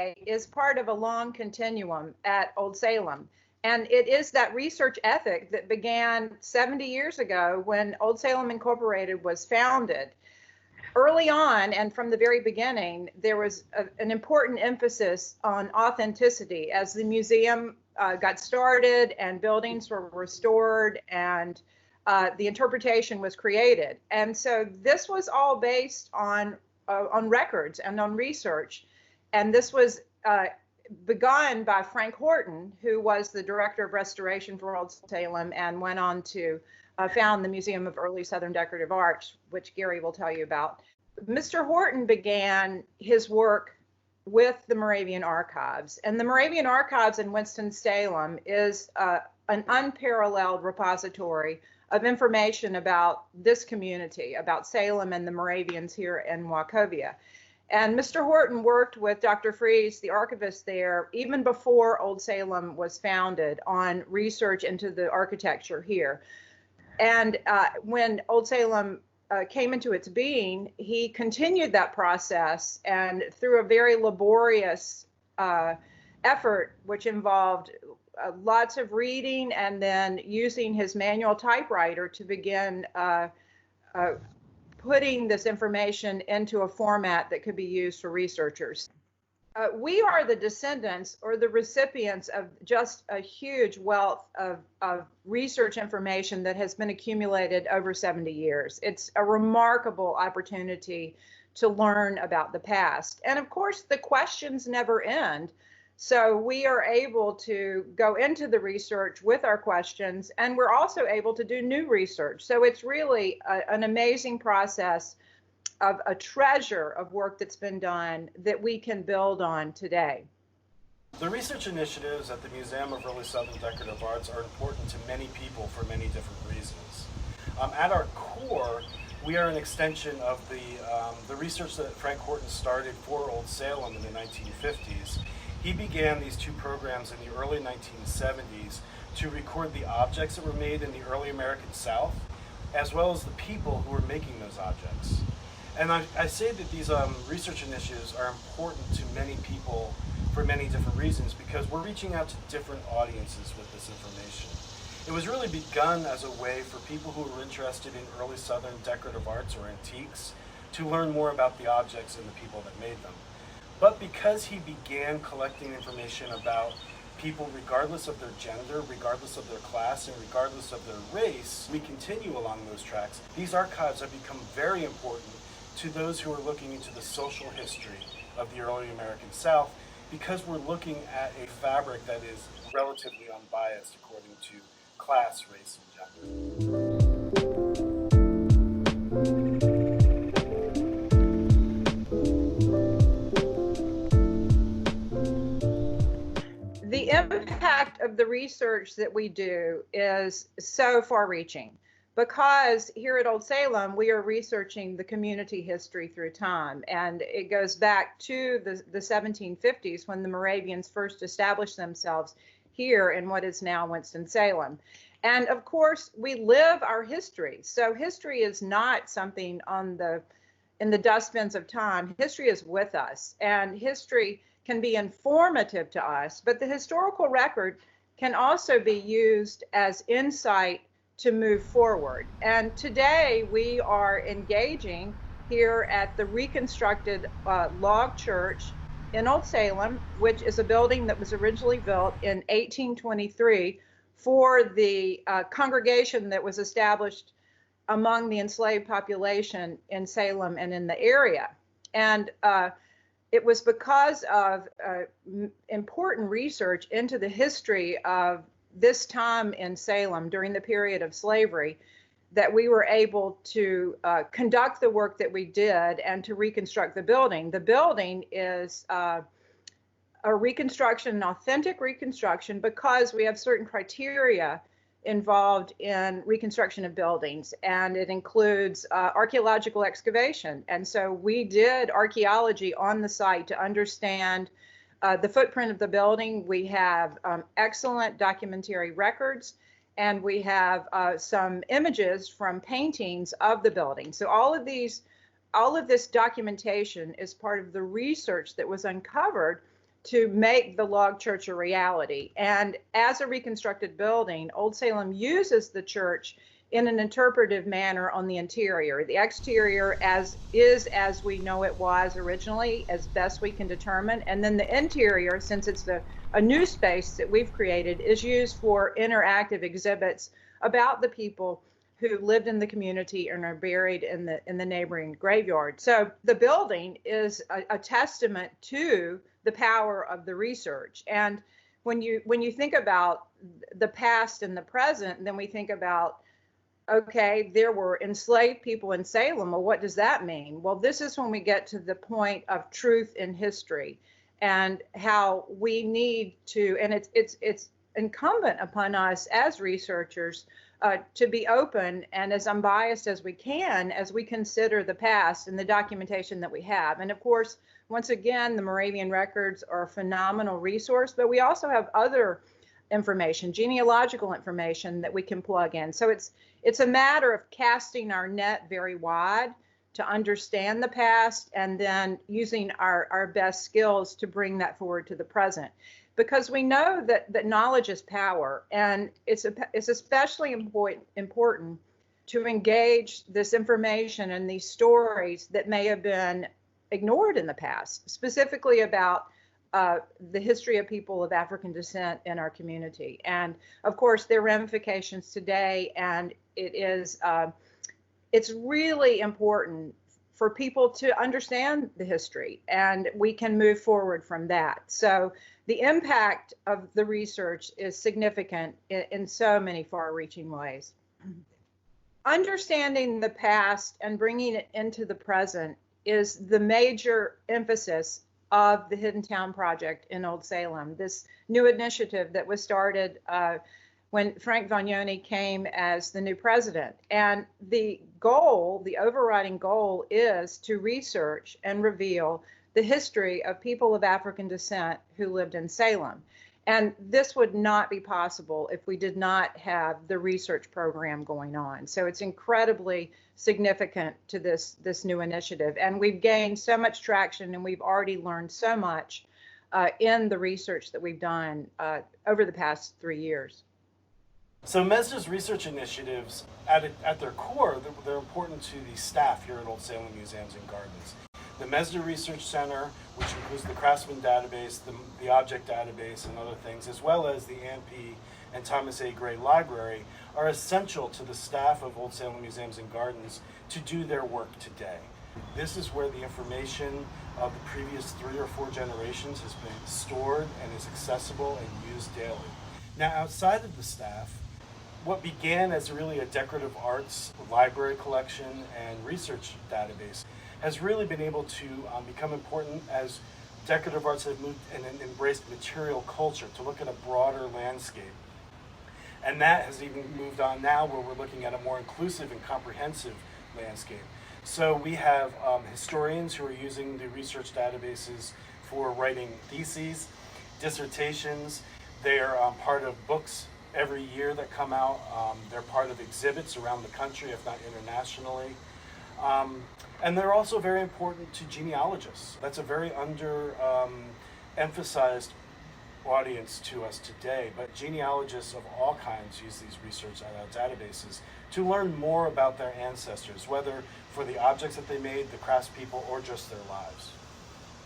today is part of a long continuum at Old Salem. And it is that research ethic that began 70 years ago when Old Salem Incorporated was founded. Early on, and from the very beginning, there was an important emphasis on authenticity as the museum got started and buildings were restored and the interpretation was created. And so this was all based on records and on research. And this was begun by Frank Horton, who was the director of restoration for Old Salem and went on to found the Museum of Early Southern Decorative Arts, which Gary will tell you about. Mr. Horton began his work with the Moravian Archives, and the Moravian Archives in Winston-Salem is an unparalleled repository of information about this community, about Salem and the Moravians here in Wachovia. And Mr. Horton worked with Dr. Fries, the archivist there, even before Old Salem was founded, on research into the architecture here. And when Old Salem came into its being, he continued that process, and through a very laborious effort, which involved lots of reading and then using his manual typewriter to begin putting this information into a format that could be used for researchers. We are the descendants or the recipients of just a huge wealth of research information that has been accumulated over 70 years. It's a remarkable opportunity to learn about the past. And of course, the questions never end. So we are able to go into the research with our questions, and we're also able to do new research. So it's really an amazing process of a treasure of work that's been done that we can build on today. The research initiatives at the Museum of Early Southern Decorative Arts are important to many people for many different reasons. At our core, we are an extension of the research that Frank Horton started for Old Salem in the 1950s. He began these two programs in the early 1970s to record the objects that were made in the early American South, as well as the people who were making those objects. And I say that these research initiatives are important to many people for many different reasons, because we're reaching out to different audiences with this information. It was really begun as a way for people who were interested in early Southern decorative arts or antiques to learn more about the objects and the people that made them. But because he began collecting information about people regardless of their gender, regardless of their class, and regardless of their race, we continue along those tracks. These archives have become very important to those who are looking into the social history of the early American South, because we're looking at a fabric that is relatively unbiased according to class, race, and gender. The impact of the research that we do is so far-reaching, because here at Old Salem, we are researching the community history through time. And it goes back to the 1750s when the Moravians first established themselves here in what is now Winston-Salem. And of course, we live our history. So history is not something in the dustbins of time. History is with us, and history can be informative to us, but the historical record can also be used as insight to move forward. And today we are engaging here at the reconstructed log church in Old Salem, which is a building that was originally built in 1823 for the congregation that was established among the enslaved population in Salem and in the area. And it was because of important research into the history of this time in Salem during the period of slavery that we were able to conduct the work that we did and to reconstruct the building. The building is a reconstruction, an authentic reconstruction, because we have certain criteria involved in reconstruction of buildings, and it includes archaeological excavation. And so we did archaeology on the site to understand the footprint of the building. We have excellent documentary records, and we have some images from paintings of the building. So all of this documentation is part of the research that was uncovered to make the log church a reality. And as a reconstructed building, Old Salem uses the church in an interpretive manner on the interior. The exterior as we know it was originally, as best we can determine. And then the interior, since it's a new space that we've created, is used for interactive exhibits about the people who lived in the community and are buried in the neighboring graveyard. So the building is a testament to the power of the research. And when you think about the past and the present, then we think about, okay, there were enslaved people in Salem. Well, what does that mean? Well, this is when we get to the point of truth in history and how we need to, and it's incumbent upon us as researchers to be open and as unbiased as we can as we consider the past and the documentation that we have. And of course, once again, the Moravian records are a phenomenal resource, but we also have other information, genealogical information that we can plug in. So it's a matter of casting our net very wide to understand the past and then using our best skills to bring that forward to the present. Because we know that knowledge is power, and it's especially important to engage this information and these stories that may have been ignored in the past, specifically about the history of people of African descent in our community. And of course, there are ramifications today, and it's really important for people to understand the history, and we can move forward from that. So the impact of the research is significant in so many far-reaching ways. Understanding the past and bringing it into the present is the major emphasis of the Hidden Town Project in Old Salem, this new initiative that was started when Frank Vagnoni came as the new president. And the goal, the overriding goal, is to research and reveal the history of people of African descent who lived in Salem. And this would not be possible if we did not have the research program going on. So it's incredibly significant to this new initiative. And we've gained so much traction, and we've already learned so much in the research that we've done over the past 3 years. So MESDA's research initiatives, at their core, they're important to the staff here at Old Salem Museums and Gardens. The MESDA Research Center, which includes the Craftsman Database, the Object Database, and other things, as well as the AMP and Thomas A. Gray Library, are essential to the staff of Old Salem Museums and Gardens to do their work today. This is where the information of the previous 3 or 4 generations has been stored and is accessible and used daily. Now, outside of the staff, what began as really a decorative arts library collection and research database has really been able to become important as decorative arts have moved and embraced material culture to look at a broader landscape. And that has even moved on now where we're looking at a more inclusive and comprehensive landscape. So we have historians who are using the research databases for writing theses, dissertations. They are part of books every year that come out. They're part of exhibits around the country, if not internationally. And they're also very important to genealogists. That's a very emphasized audience to us today, but genealogists of all kinds use these research databases to learn more about their ancestors, whether for the objects that they made, the craftspeople, or just their lives.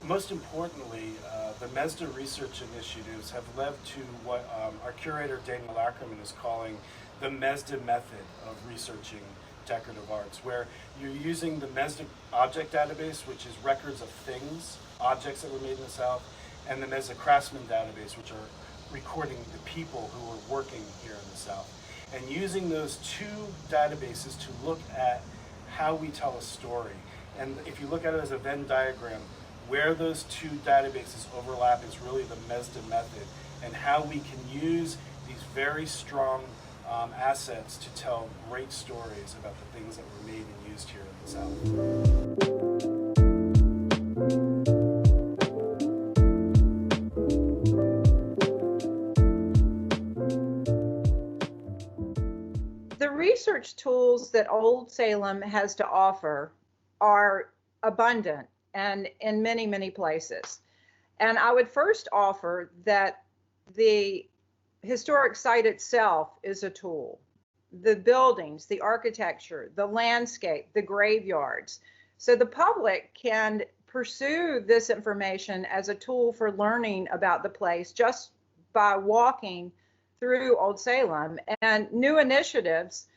Most importantly, the MESDA research initiatives have led to what our curator Daniel Ackerman is calling the MESDA method of researching decorative arts, where you're using the MESDA object database, which is records of things, objects that were made in the South, and the MESDA craftsman database, which are recording the people who were working here in the South. And using those 2 databases to look at how we tell a story. And if you look at it as a Venn diagram, where those 2 databases overlap is really the MESDA method, and how we can use these very strong assets to tell great stories about the things that were made and used here in the South. The research tools that Old Salem has to offer are abundant and in many, many places. And I would first offer that the historic site itself is a tool. The buildings, the architecture, the landscape, the graveyards. So the public can pursue this information as a tool for learning about the place just by walking through Old Salem. And new initiatives,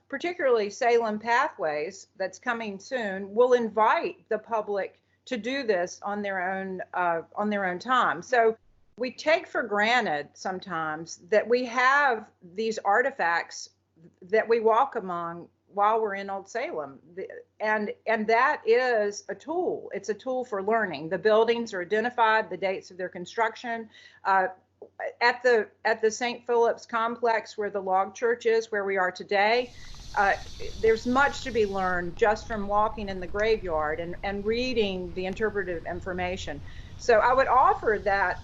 particularly Salem Pathways, that's coming soon, will invite the public to do this on their own time. So we take for granted sometimes that we have these artifacts that we walk among while we're in Old Salem, and that is a tool. It's a tool for learning. The buildings are identified, the dates of their construction. At the St. Philip's complex, where the log church is, where we are today, there's much to be learned just from walking in the graveyard and reading the interpretive information. So I would offer that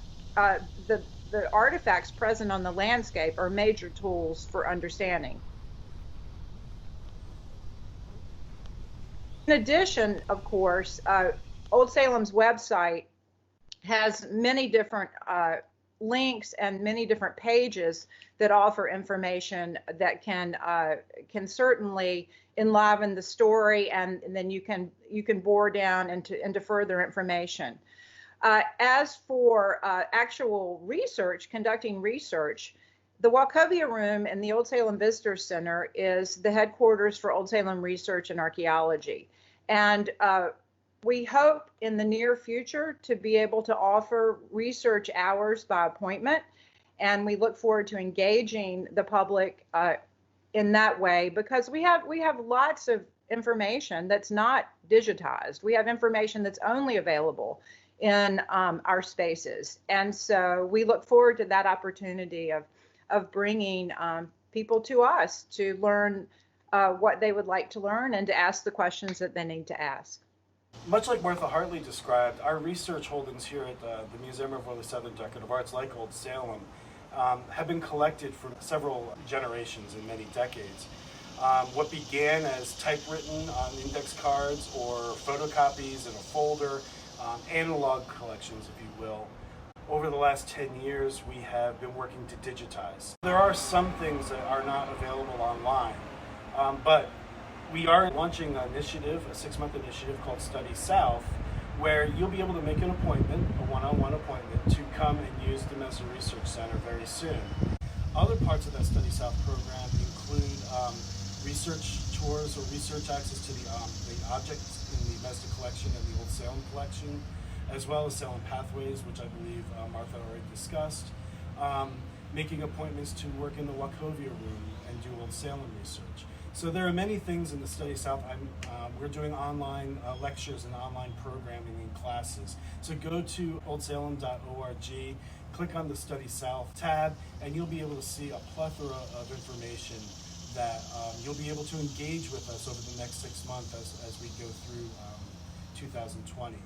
the artifacts present on the landscape are major tools for understanding. In addition, of course, Old Salem's website has many different links and many different pages that offer information that can certainly enliven the story, and then you can bore down into further information. As for actual research, conducting research, the Wachovia Room in the Old Salem Visitor Center is the headquarters for Old Salem Research and Archaeology. And we hope in the near future to be able to offer research hours by appointment. And we look forward to engaging the public in that way, because we have lots of information that's not digitized. We have information that's only available in our spaces. And so we look forward to that opportunity of bringing people to us to learn what they would like to learn and to ask the questions that they need to ask. Much like Martha Hartley described, our research holdings here at the Museum of Early Southern Decorative Arts, like Old Salem, have been collected for several generations and many decades. What began as typewritten on index cards or photocopies in a folder, analog collections, if you will. Over the last 10 years, we have been working to digitize. There are some things that are not available online, but we are launching an initiative, a 6-month initiative called Study South, where you'll be able to make an appointment, a one-on-one appointment, to come and use the MESDA Research Center very soon. Other parts of that Study South program include research tours or research access to the objects in the MESDA collection and the Old Salem collection, as well as Salem Pathways, which I believe Martha already discussed, making appointments to work in the Wachovia Room and do Old Salem research. So there are many things in the Study South. We're doing online lectures and online programming and classes. So go to oldsalem.org, click on the Study South tab, and you'll be able to see a plethora of information that you'll be able to engage with us over the next 6 months as we go through 2020.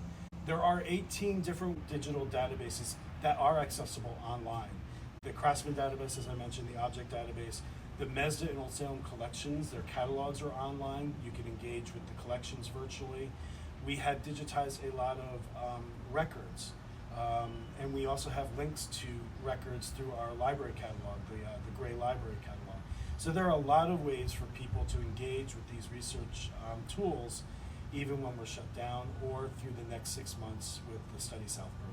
There are 18 different digital databases that are accessible online. The Craftsman database, as I mentioned, the object database, the MESDA and Old Salem collections, their catalogs are online. You can engage with the collections virtually. We had digitized a lot of records, and we also have links to records through our library catalog, the Gray Library catalog. So there are a lot of ways for people to engage with these research tools, even when we're shut down, or through the next 6 months with the Study South program.